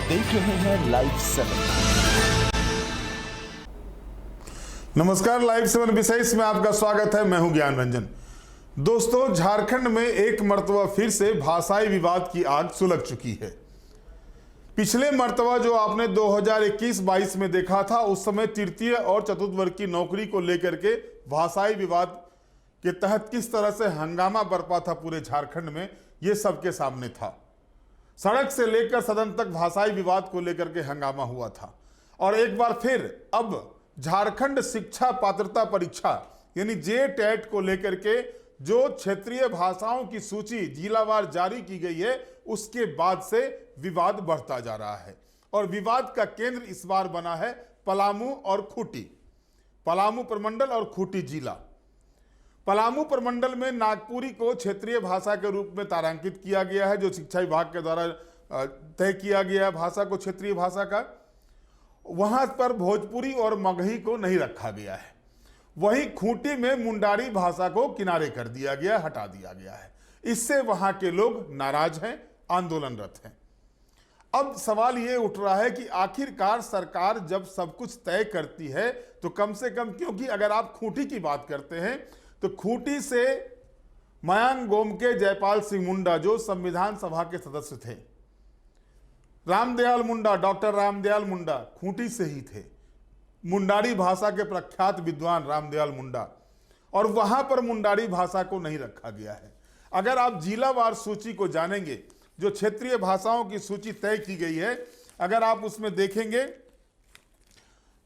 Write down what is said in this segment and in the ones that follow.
देख रहे हैं लाइव 7। नमस्कार, लाइव 7 विशेष में आपका स्वागत है। मैं हूं ज्ञान रंजन। दोस्तों, झारखंड में एक मर्तबा फिर से भाषाई विवाद की आग सुलग चुकी है। पिछले मर्तबा जो आपने 2021-22 में देखा था, उस समय तृतीय और चतुर्थ वर्ग की नौकरी को लेकर के भाषाई विवाद के तहत किस तरह से हंगामा बरपा था पूरे झारखंड में, ये सबके सामने था। सड़क से लेकर सदन तक भाषाई विवाद को लेकर के हंगामा हुआ था। और एक बार फिर अब झारखंड शिक्षा पात्रता परीक्षा यानी JTET को लेकर के जो क्षेत्रीय भाषाओं की सूची जिलावार जारी की गई है, उसके बाद से विवाद बढ़ता जा रहा है। और विवाद का केंद्र इस बार बना है पलामू और खूंटी, पलामू प्रमंडल और खूंटी जिला। पलामू प्रमंडल में नागपुरी को क्षेत्रीय भाषा के रूप में तारांकित किया गया है, जो शिक्षा विभाग के द्वारा तय किया गया भाषा को क्षेत्रीय भाषा का। वहां पर भोजपुरी और मगही को नहीं रखा गया है। वहीं खूंटी में मुंडारी भाषा को किनारे कर दिया गया, हटा दिया गया है। इससे वहां के लोग नाराज हैं, आंदोलनरत हैं। अब सवाल ये उठ रहा है कि आखिरकार सरकार जब सब कुछ तय करती है तो कम से कम, क्योंकि अगर आप खूंटी की बात करते हैं तो खूंटी से मयांक गोमके जयपाल सिंह मुंडा जो संविधान सभा के सदस्य थे, रामदयाल मुंडा, डॉक्टर रामदयाल मुंडा खूंटी से ही थे, मुंडारी भाषा के प्रख्यात विद्वान रामदयाल मुंडा, और वहां पर मुंडारी भाषा को नहीं रखा गया है। अगर आप जिलावार सूची को जानेंगे, जो क्षेत्रीय भाषाओं की सूची तय की गई है, अगर आप उसमें देखेंगे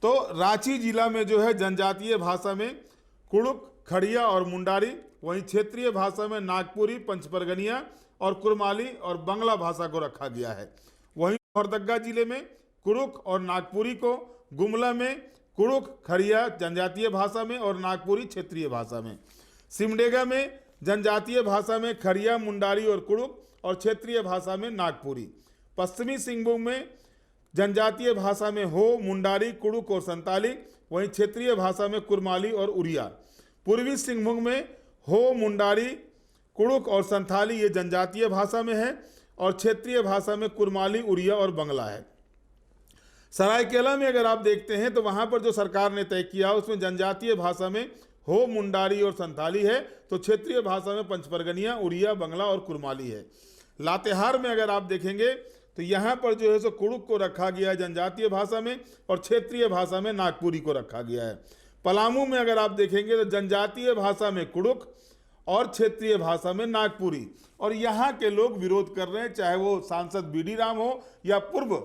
तो रांची जिला में जो है जनजातीय भाषा में कुड़ुक, खड़िया और मुंडारी, वहीं क्षेत्रीय भाषा में नागपुरी, पंचपरगनिया और कुरमाली और बंगला भाषा को रखा गया है। वहीं लोहरदगा जिले में कुड़ुक और नागपुरी को, गुमला में कुड़ुक, खड़िया जनजातीय भाषा में और नागपुरी क्षेत्रीय भाषा में, सिमडेगा में जनजातीय भाषा में खड़िया, मुंडारी और कुड़ुक और क्षेत्रीय भाषा में नागपुरी, पश्चिमी सिंहभूम में जनजातीय भाषा में हो, मुंडारी, कुड़ुक और संताली, वहीं क्षेत्रीय भाषा में कुरमाली और उड़िया, पूर्वी सिंहभूम में हो, मुंडारी, कुड़ुक और संथाली ये जनजातीय भाषा में है और क्षेत्रीय भाषा में कुरमाली, उड़िया और बंगला है। सरायकेला में अगर आप देखते हैं तो वहां पर जो सरकार ने तय किया उसमें जनजातीय भाषा में हो, मुंडारी और संथाली है, तो क्षेत्रीय भाषा में पंचपरगनिया, उड़िया, बंगला और कुरमाली है। लातेहार में अगर आप देखेंगे तो यहाँ पर जो है सो कुड़ुक को रखा गया है जनजातीय भाषा में और क्षेत्रीय भाषा में नागपुरी को रखा गया है। पलामू में अगर आप देखेंगे तो जनजातीय भाषा में कुड़ुक और क्षेत्रीय भाषा में नागपुरी, और यहाँ के लोग विरोध कर रहे हैं, चाहे वो सांसद BD राम हो या पूर्व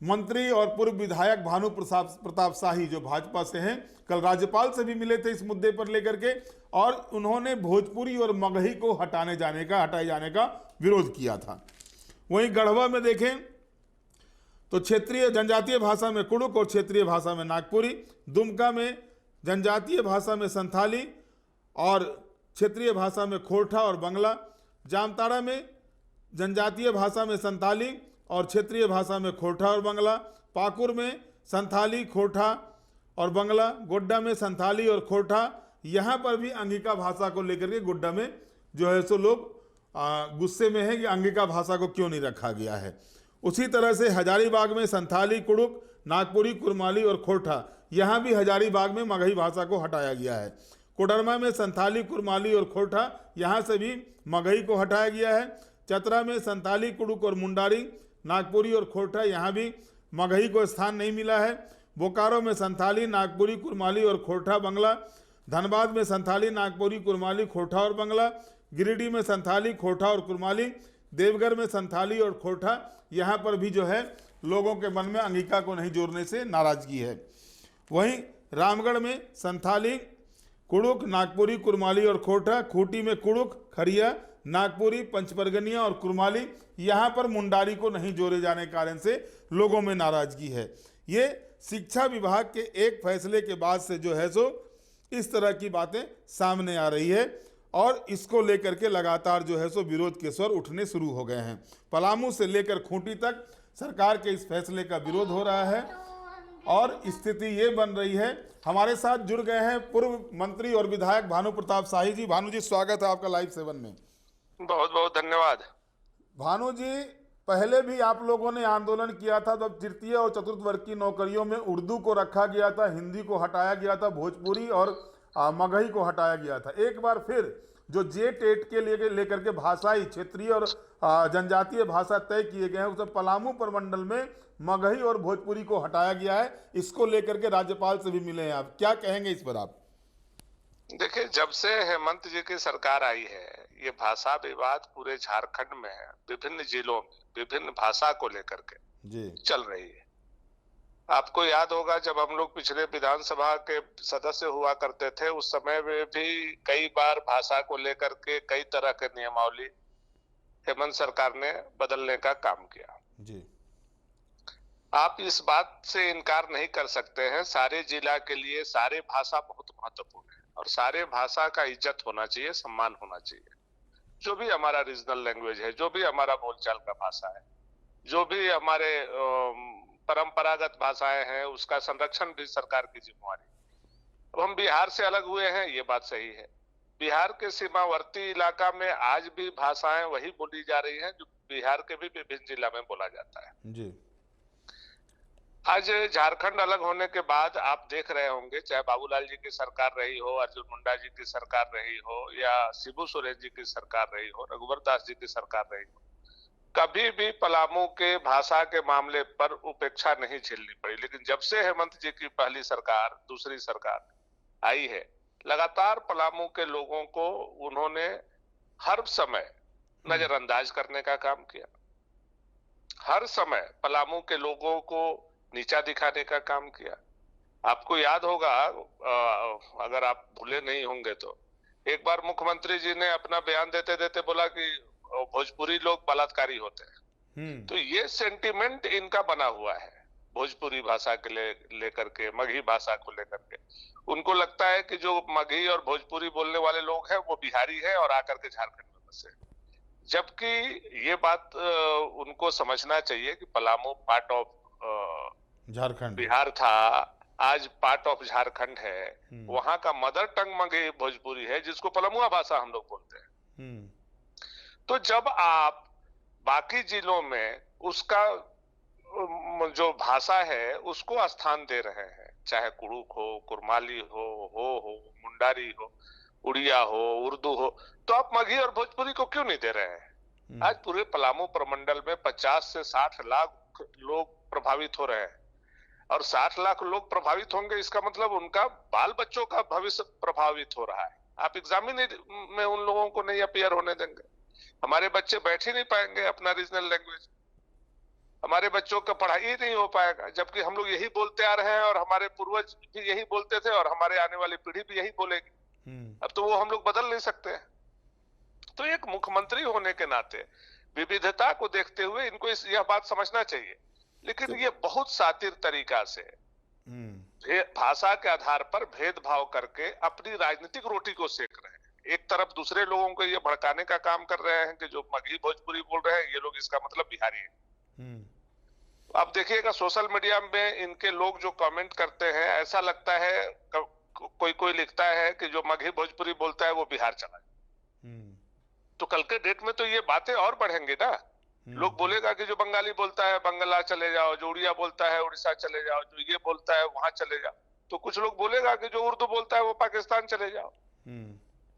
मंत्री और पूर्व विधायक भानु प्रताप शाही जो भाजपा से हैं। कल राज्यपाल से भी मिले थे इस मुद्दे पर लेकर के, और उन्होंने भोजपुरी और मगही को हटाए जाने का विरोध किया था। वहीं गढ़वा में देखें तो क्षेत्रीय जनजातीय भाषा में कुड़ुक और क्षेत्रीय भाषा में नागपुरी, दुमका में जनजातीय भाषा में संथाली और क्षेत्रीय भाषा में खोरठा और बंगला, जामताड़ा में जनजातीय भाषा में संथाली और क्षेत्रीय भाषा में खोरठा और बंगला, पाकुर में संथाली, खोरठा और बंगला, गोड्डा में संथाली और खोरठा। यहाँ पर भी अंगिका भाषा को लेकर के गोड्डा में जो है सो लोग गुस्से में है कि अंगिका भाषा को क्यों नहीं रखा गया है। उसी तरह से हजारीबाग में संथाली, कुड़ुक, नागपुरी, कुरमाली और खोरठा, यहाँ भी हजारीबाग में मगही भाषा को हटाया गया है। कोडरमा में संथाली, कुरमाली और खोरठा, यहाँ से भी मगही को हटाया गया है। चतरा में संथाली, कुड़ुक और मुंडारी, नागपुरी और खोरठा, यहाँ भी मगही को स्थान नहीं मिला है। बोकारो में संथाली, नागपुरी, कुरमाली और खोरठा, बंगला। धनबाद में संथाली, नागपुरी, कुरमाली, खोरठा और बंगला। गिरिडीह में संथाली, खोरठा और कुरमाली। देवघर में संथाली और खोरठा, यहाँ पर भी जो है लोगों के मन में अंगिका को नहीं जोड़ने से नाराजगी है। वहीं रामगढ़ में संथाली, कुड़ुक, नागपुरी, कुरमाली और खोरठा। खूंटी में कुड़ुक, खड़िया, नागपुरी, पंचपरगनिया और कुरमाली, यहाँ पर मुंडारी को नहीं जोड़े जाने के कारण से लोगों में नाराजगी है। ये शिक्षा विभाग के एक फैसले के बाद से जो है सो इस तरह की बातें सामने आ रही है और इसको लेकर के लगातार जो है सो विरोध के स्वर उठने शुरू हो गए हैं। पलामू से लेकर खूंटी तक सरकार के इस फैसले का विरोध हो रहा है और स्थिति ये बन रही है। हमारे साथ जुड़ गए हैं पूर्व मंत्री और विधायक भानु प्रताप शाही जी। भानु जी, स्वागत है आपका लाइव 7 में। बहुत बहुत धन्यवाद। भानु जी, पहले भी आप लोगों ने आंदोलन किया था, जब तृतीय और चतुर्थ वर्ग की नौकरियों में उर्दू को रखा गया था, हिंदी को हटाया गया था, भोजपुरी और मगही को हटाया गया था। एक बार फिर जो जे टेट के लेकर के भाषाई क्षेत्रीय और जनजातीय भाषा तय किए गए हैं, उसमें पलामू प्रमंडल में मगही और भोजपुरी को हटाया गया है। इसको लेकर के राज्यपाल से भी मिले हैं, आप क्या कहेंगे इस पर आप? देखिए, जब से हेमंत जी की सरकार आई है, ये भाषा विवाद पूरे झारखंड में है, विभिन्न जिलों में विभिन्न भाषा को लेकर के जी चल रही है। आपको याद होगा जब हम लोग पिछले विधानसभा के सदस्य हुआ करते थे, उस समय में भी कई बार भाषा को लेकर के कई तरह के नियमावली हेमंत सरकार ने बदलने का काम किया। जी, आप इस बात से इनकार नहीं कर सकते हैं, सारे जिला के लिए सारे भाषा बहुत महत्वपूर्ण है और सारे भाषा का इज्जत होना चाहिए, सम्मान होना चाहिए। जो भी हमारा रीजनल लैंग्वेज है, जो भी हमारा बोलचाल का भाषा है, जो भी हमारे परंपरागत भाषाएं हैं, उसका संरक्षण भी सरकार की जिम्मेवारी। अब हम बिहार से अलग हुए हैं, ये बात सही है। बिहार के सीमावर्ती इलाका में आज भी भाषाएं वही बोली जा रही हैं जो बिहार के भी विभिन्न जिला में बोला जाता है। जी, आज झारखंड अलग होने के बाद आप देख रहे होंगे, चाहे बाबूलाल जी की सरकार रही हो, अर्जुन मुंडा जी की सरकार रही हो, या शिबू सोरेन जी की सरकार रही हो, रघुवर दास जी की सरकार रही हो, कभी भी पलामू के भाषा के मामले पर उपेक्षा नहीं झेलनी पड़ी। लेकिन जब से हेमंत जी की पहली सरकार, दूसरी सरकार आई है, लगातार पलामू के लोगों को उन्होंने हर समय नजरअंदाज करने का काम किया, हर समय पलामू के लोगों को नीचा दिखाने का काम किया। आपको याद होगा, अगर आप भूले नहीं होंगे तो, एक बार मुख्यमंत्री जी ने अपना बयान देते देते बोला कि भोजपुरी लोग बलात्कारी होते हैं। तो ये सेंटिमेंट इनका बना हुआ है भोजपुरी भाषा के लेकर के, मगही भाषा को लेकर के। उनको लगता है कि जो मगही और भोजपुरी बोलने वाले लोग हैं वो बिहारी है और आकर के झारखंड में बसे, जबकि ये बात उनको समझना चाहिए कि पलामू पार्ट ऑफ झारखंड बिहार था, आज पार्ट ऑफ झारखंड है। वहां का मदर टंग मगही भोजपुरी है, जिसको पलामुआ भाषा हम लोग बोलते हैं। तो जब आप बाकी जिलों में उसका जो भाषा है उसको स्थान दे रहे हैं, चाहे कुड़ुक हो, कुरमाली हो, मुंडारी हो, उड़िया हो, उर्दू हो, तो आप मगही और भोजपुरी को क्यों नहीं दे रहे हैं? आज पूरे पलामू प्रमंडल में 50 से 60 लाख लोग प्रभावित हो रहे हैं, और 60 लाख लोग प्रभावित होंगे, इसका मतलब उनका बाल बच्चों का भविष्य प्रभावित हो रहा है। आप एग्जामिन में उन लोगों को नहीं अपीयर होने देंगे, हमारे बच्चे बैठ ही नहीं पाएंगे अपना रीजनल लैंग्वेज, हमारे बच्चों का पढ़ाई नहीं हो पाएगा, जबकि हम लोग यही बोलते आ रहे हैं और हमारे पूर्वज भी यही बोलते थे और हमारे आने वाली पीढ़ी भी यही बोलेगी। अब तो वो हम लोग बदल नहीं सकते हैं। तो एक मुख्यमंत्री होने के नाते विविधता को देखते हुए इनको यह बात समझना चाहिए, लेकिन ये बहुत सातिर तरीका से भाषा के आधार पर भेदभाव करके अपनी राजनीतिक रोटी को सेक रहे हैं। एक तरफ दूसरे लोगों को ये भड़काने का काम कर रहे हैं कि जो मगही भोजपुरी बोल रहे हैं ये लोग, इसका मतलब बिहारी है। आप देखिएगा सोशल मीडिया में इनके लोग जो कमेंट करते हैं, ऐसा लगता है कोई लिखता है कि जो मगही भोजपुरी बोलता है वो बिहार चला जाए। तो कल के डेट में तो ये बातें और बढ़ेंगी ना। लोग बोलेगा कि जो बंगाली बोलता है बंगला चले जाओ, जो उड़िया बोलता है उड़ीसा चले जाओ, जो ये बोलता है वहां चले जाओ। तो कुछ लोग बोलेगा कि जो उर्दू बोलता है वो पाकिस्तान चले जाओ,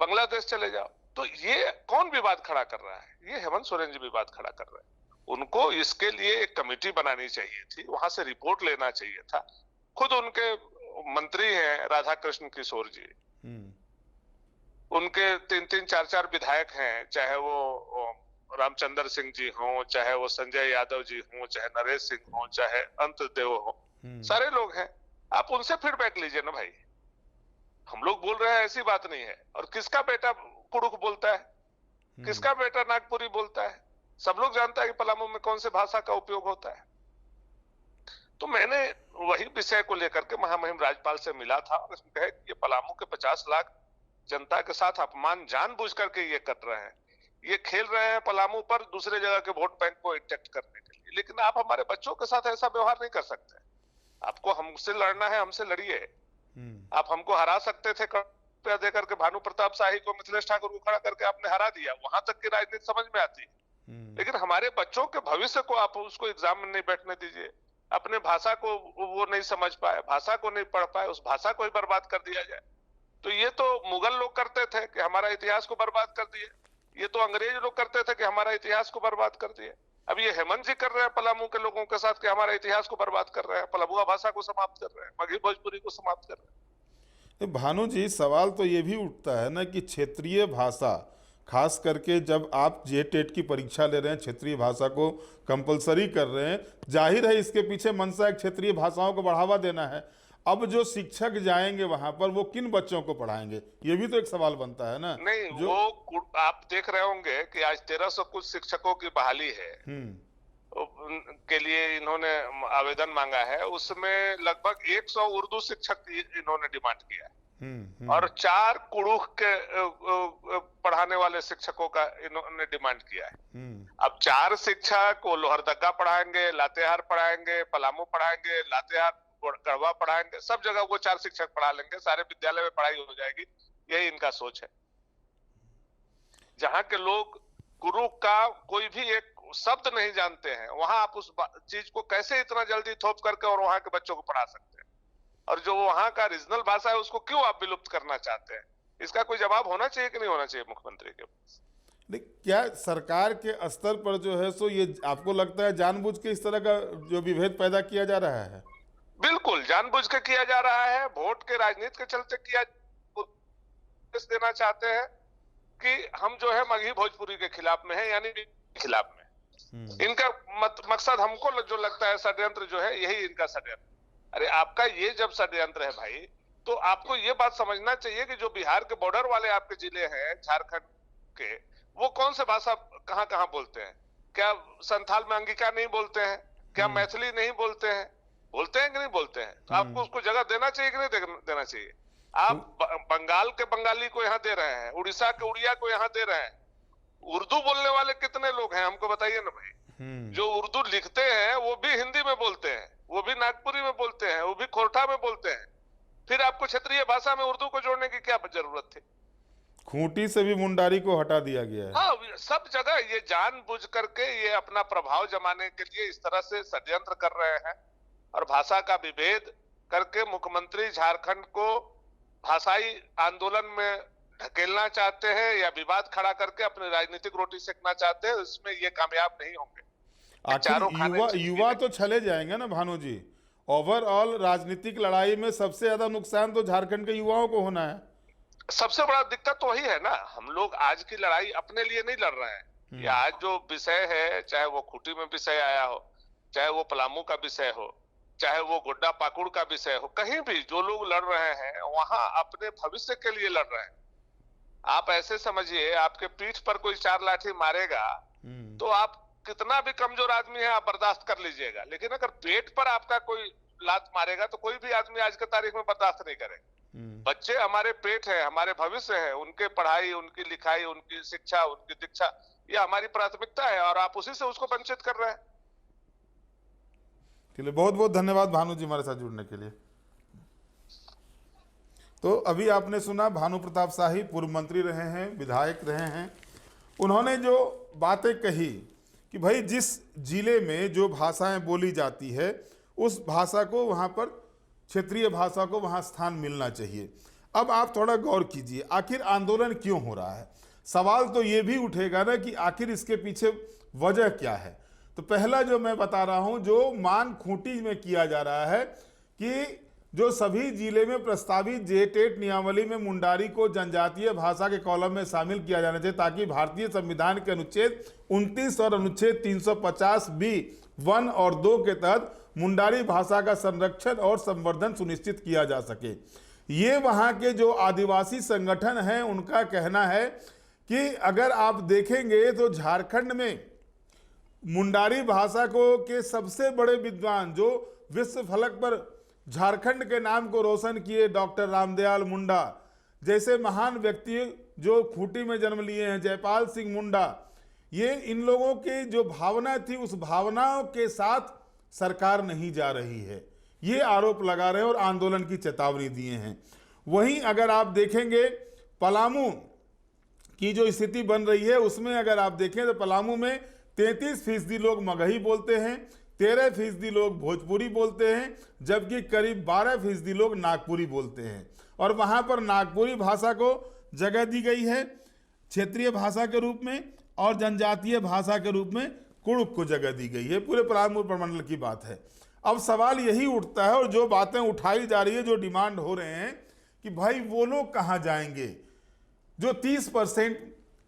बांग्लादेश चले जाओ। तो ये कौन विवाद खड़ा कर रहा है? ये हेमंत सोरेन जी विवाद खड़ा कर रहे हैं। उनको इसके लिए एक कमेटी बनानी चाहिए थी, वहां से रिपोर्ट लेना चाहिए था। खुद उनके मंत्री हैं राधा कृष्ण किशोर जी, उनके 3-3, 4-4 विधायक हैं, चाहे वो रामचंद्र सिंह जी हों, चाहे वो संजय यादव जी हों, चाहे नरेश सिंह हों, चाहे अंत देव हो, सारे लोग हैं। आप उनसे फीडबैक लीजिए ना भाई। हम लोग बोल रहे हैं ऐसी बात नहीं है। और किसका बेटा कुड़ुक बोलता है, किसका बेटा नागपुरी बोलता है? सब लोग जानता है कि पलामू में कौन से भाषा का उपयोग होता है। तो मैंने वही विषय को लेकर के महामहिम राज्यपाल से मिला था और उसने कहा कि ये पलामू के 50 लाख जनता के साथ अपमान जानबूझ करके ये कर रहे हैं, ये खेल रहे हैं पलामू पर दूसरे जगह के वोट बैंक को इंटेक्ट करने के लिए। लेकिन आप हमारे बच्चों के साथ ऐसा व्यवहार नहीं कर सकते। आपको हमसे लड़ना है, हमसे लड़िए। आप हमको हरा सकते थे रुपया देकर के, भानु प्रताप शाही को, मिथिलेश ठाकुर को खड़ा करके आपने हरा दिया। वहां तक की राजनीति समझ में आती है। लेकिन हमारे बच्चों के भविष्य को आप उसको एग्जाम में नहीं बैठने दीजिए। अपने भाषा को वो नहीं समझ पाए, भाषा को नहीं पढ़ पाए, उस भाषा को ही बर्बाद कर दिया जाए। तो ये तो मुगल लोग करते थे कि हमारा इतिहास को बर्बाद कर दिए, ये तो अंग्रेज लोग करते थे कि हमारा इतिहास को बर्बाद कर दिए। अब ये हेमंत जी कर रहे हैं पलामू के लोगों के साथ कि हमारा इतिहास को बर्बाद कर रहे हैं, पलामुआ भाषा को समाप्त कर रहे हैं, मगही भोजपुरी को समाप्त कर रहे हैं। भानु जी, सवाल तो ये भी उठता है ना कि क्षेत्रीय भाषा, खास करके जब आप जे-टेट की परीक्षा ले रहे हैं, क्षेत्रीय भाषा को कंपलसरी कर रहे हैं, जाहिर है इसके पीछे मंशा एक क्षेत्रीय भाषाओं को बढ़ावा देना है। अब जो शिक्षक जाएंगे वहां पर, वो किन बच्चों को पढ़ाएंगे, ये भी तो एक सवाल बनता है ना। नहीं, वो आप देख रहे होंगे कि आज 1300 कुछ शिक्षकों की बहाली है के लिए इन्होंने आवेदन मांगा है, उसमें लगभग 100 उर्दू शिक्षक इन्होंने डिमांड किया है और 4 कुड़ूख के पढ़ाने वाले शिक्षकों का इन्होंने डिमांड किया है। अब 4 शिक्षक वो लोहरदगा पढ़ाएंगे, लातेहार पढ़ाएंगे, पलामू पढ़ाएंगे, लातेहार गढ़वा पढ़ाएंगे, सब जगह वो 4 शिक्षक पढ़ा लेंगे, सारे विद्यालय में पढ़ाई हो जाएगी, यही इनका सोच है। जहां के लोग गुरु का कोई भी एक शब्द नहीं जानते हैं, वहां आप उस चीज को कैसे इतना जल्दी थोप करके और वहां के बच्चों को पढ़ा सकते हैं? और जो वहां का रीजनल भाषा है उसको क्यों आप विलुप्त करना चाहते हैं? इसका कोई जवाब होना चाहिए कि नहीं होना चाहिए मुख्यमंत्री के पास? क्या सरकार के स्तर पर जो है सो ये आपको लगता है जानबूझ के इस तरह का जो विभेद पैदा किया जा रहा है? बिल्कुल जानबूझ के किया जा रहा है। वोट के राजनीति के चलते किया देना चाहते हैं कि हम जो है मगही भोजपुरी के खिलाफ में है, यानी खिलाफ में। इनका मकसद हमको जो लगता है षड्यंत्र जो है, यही इनका षड्यंत्र। अरे आपका ये जब षड्यंत्र है भाई, तो आपको ये बात समझना चाहिए कि जो बिहार के बॉर्डर वाले आपके जिले हैं, झारखंड के, वो कौन से भाषा कहाँ कहाँ बोलते हैं? क्या संथाल में अंगिका नहीं बोलते हैं? क्या मैथिली नहीं बोलते हैं? बोलते हैं कि नहीं बोलते हैं? तो आपको उसको जगह देना चाहिए कि नहीं देना चाहिए? आप बंगाल के बंगाली को यहाँ दे रहे हैं, उड़ीसा के उड़िया को यहाँ दे रहे हैं। उर्दू बोलने वाले कितने लोग हैं हमको बताइए ना भाई। जो उर्दू लिखते हैं वो भी हिंदी में बोलते हैं, वो भी नागपुरी में बोलते हैं, वो भी खोरठा में बोलते हैं। फिर आपको क्षेत्रीय भाषा में उर्दू को जोड़ने की क्या जरूरत थी? खूंटी से भी मुंडारी को हटा दिया गया है। हाँ, सब जगह ये जानबूझ करके ये अपना प्रभाव जमाने के लिए इस तरह से षड्यंत्र कर रहे हैं और भाषा का विभेद करके मुख्यमंत्री झारखंड को भाषाई आंदोलन में ढकेलना चाहते हैं या विवाद खड़ा करके अपनी राजनीतिक रोटी सेकना चाहते हैं। इसमें ये कामयाब नहीं होंगे। आखिर युवा तो चले जाएंगे ना भानु जी। ओवरऑल राजनीतिक लड़ाई में सबसे ज्यादा नुकसान तो झारखंड के युवाओं को होना है। सबसे बड़ा दिक्कत तो वही है ना। हम लोग आज की लड़ाई अपने लिए नहीं लड़ रहे हैं। ये आज जो विषय है, चाहे वो खूंटी में विषय आया हो, चाहे वो पलामू का विषय हो, चाहे वो गोड्डा पाकुड़ का विषय हो, कहीं भी जो लोग लड़ रहे हैं वहां अपने भविष्य के लिए लड़ रहे हैं। आप ऐसे समझिए, आपके पीठ पर कोई 4 लाठी मारेगा तो आप कितना भी कमजोर आदमी है आप बर्दाश्त कर लीजिएगा, लेकिन अगर पेट पर आपका कोई लात मारेगा तो कोई भी आदमी आज के तारीख में बर्दाश्त नहीं करेगा। बच्चे हमारे पेट है, हमारे भविष्य है, उनके पढ़ाई, उनकी लिखाई, उनकी शिक्षा, उनकी दीक्षा, ये हमारी प्राथमिकता है और आप उसी से उसको वंचित कर रहे हैं। चलिए, बहुत बहुत धन्यवाद भानु जी हमारे साथ जुड़ने के लिए। तो अभी आपने सुना भानु प्रताप शाही पूर्व मंत्री रहे हैं, विधायक रहे हैं। उन्होंने जो बातें कही कि भाई जिस जिले में जो भाषाएं बोली जाती है उस भाषा को वहाँ पर, क्षेत्रीय भाषा को वहाँ स्थान मिलना चाहिए। अब आप थोड़ा गौर कीजिए, आखिर आंदोलन क्यों हो रहा है? सवाल तो ये भी उठेगा ना कि आखिर इसके पीछे वजह क्या है। तो पहला जो मैं बता रहा हूं, जो मांग खूंटी में किया जा रहा है कि जो सभी जिले में प्रस्तावित जे-टेट नियमावली में मुंडारी को जनजातीय भाषा के कॉलम में शामिल किया जाना चाहिए, ताकि भारतीय संविधान के अनुच्छेद 29 और अनुच्छेद 350B 1 और 2 के तहत मुंडारी भाषा का संरक्षण और संवर्धन सुनिश्चित किया जा सके। ये वहाँ के जो आदिवासी संगठन हैं उनका कहना है कि अगर आप देखेंगे तो झारखंड में मुंडारी भाषा को के सबसे बड़े विद्वान जो विश्व फलक पर झारखंड के नाम को रोशन किए, डॉक्टर रामदयाल मुंडा जैसे महान व्यक्ति जो खूंटी में जन्म लिए हैं, जयपाल सिंह मुंडा, ये इन लोगों की जो भावना थी उस भावनाओं के साथ सरकार नहीं जा रही है, ये आरोप लगा रहे हैं और आंदोलन की चेतावनी दिए हैं। वहीं अगर आप देखेंगे पलामू की जो स्थिति बन रही है उसमें अगर आप देखें तो पलामू में 33% लोग मगही बोलते हैं, 13% लोग भोजपुरी बोलते हैं, जबकि करीब 12% लोग नागपुरी बोलते हैं। और वहां पर नागपुरी भाषा को जगह दी गई है क्षेत्रीय भाषा के रूप में, और जनजातीय भाषा के रूप में कुड़ुक को जगह दी गई है। पूरे पलामू प्रमंडल की बात है। अब सवाल यही उठता है, और जो बातें उठाई जा रही है, जो डिमांड हो रहे हैं कि भाई वो लोग कहाँ जाएंगे, जो 30%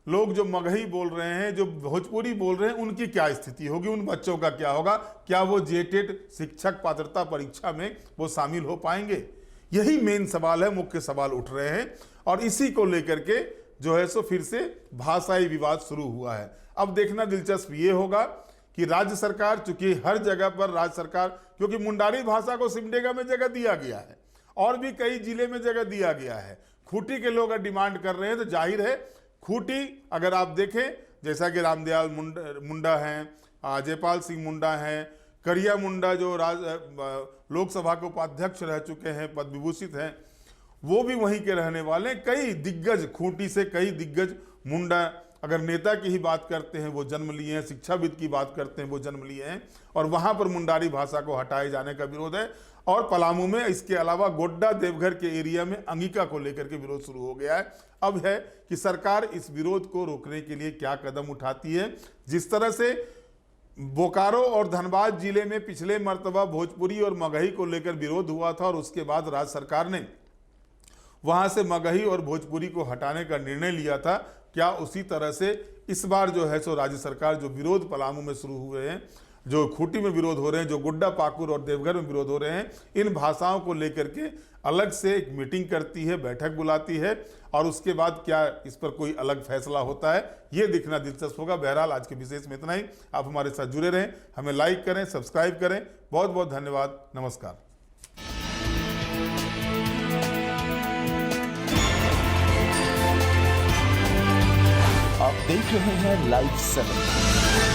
लोग जो मगही बोल रहे हैं, जो भोजपुरी बोल रहे हैं, उनकी क्या स्थिति होगी, उन बच्चों का क्या होगा, क्या वो जेटेड शिक्षक पात्रता परीक्षा में वो शामिल हो पाएंगे? यही मेन सवाल है, मुख्य सवाल उठ रहे हैं। और इसी को लेकर के जो है सो फिर से भाषाई विवाद शुरू हुआ है। अब देखना दिलचस्प ये होगा कि राज्य सरकार, चूंकि हर जगह पर राज्य सरकार, क्योंकि मुंडारी भाषा को सिमडेगा में जगह दिया गया है और भी कई जिले में जगह दिया गया है, खूंटी के लोग डिमांड कर रहे हैं, तो जाहिर है खूंटी अगर आप देखें, जैसा कि रामदयाल मुंडा हैं, जयपाल सिंह मुंडा हैं, करिया मुंडा जो लोकसभा के उपाध्यक्ष रह चुके हैं, पद विभूषित हैं, वो भी वहीं के रहने वाले हैं। कई दिग्गज, खूंटी से कई दिग्गज मुंडा, अगर नेता की ही बात करते हैं वो जन्म लिए हैं, शिक्षाविद की बात करते हैं वो जन्म लिए हैं, और वहां पर मुंडारी भाषा को हटाए जाने का विरोध है। और पलामू में इसके अलावा गोड्डा देवघर के एरिया में अंगिका को लेकर के विरोध शुरू हो गया है। अब है कि सरकार इस विरोध को रोकने के लिए क्या कदम उठाती है। जिस तरह से बोकारो और धनबाद जिले में पिछले मर्तबा भोजपुरी और मगही को लेकर विरोध हुआ था, और उसके बाद राज्य सरकार ने वहां से मगही और भोजपुरी को हटाने का निर्णय लिया था, क्या उसी तरह से इस बार जो है सो राज्य सरकार जो विरोध पलामू में शुरू हुए हैं, जो खूंटी में विरोध हो रहे हैं, जो गुड्डा पाकुर और देवघर में विरोध हो रहे हैं, इन भाषाओं को लेकर के अलग से एक मीटिंग करती है, बैठक बुलाती है, और उसके बाद क्या इस पर कोई अलग फैसला होता है, ये देखना दिलचस्प होगा। बहरहाल आज के विशेष में इतना ही। आप हमारे साथ जुड़े रहें, हमें लाइक करें, सब्सक्राइब करें। बहुत बहुत धन्यवाद। नमस्कार। आप देख रहे हैं लाइव 7।